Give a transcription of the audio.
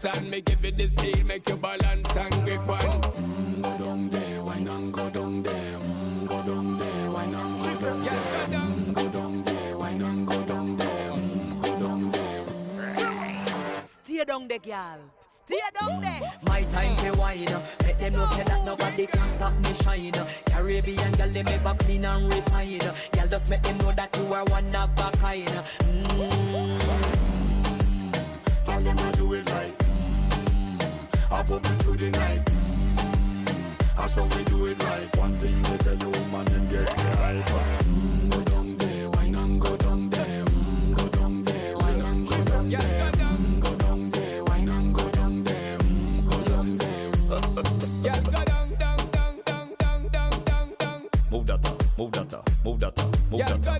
dance and me give it the speed, make you balance and grip on. Go down there, why not go down there? Go down there, why not go down there? Go down there, why not go down there? Go down there. Stay down there, girl. Stay down there. My time to wine. Let them know say that nobody can stop me shine. Caribbean girl, they make back clean and refine. Girl, just make them know that you are one of a kind. Tell them I do it right. I pop it through the night. That's how we do it right. One thing they tell you, man, and get me hype. Go down there, why not go down there? Go down there, why not go down there? Go down there, why not go down there? Go down there. Yeah, go down, down, down, down, down, down, down, down. Move that up, move that up, move that up, move Yeah, that go up.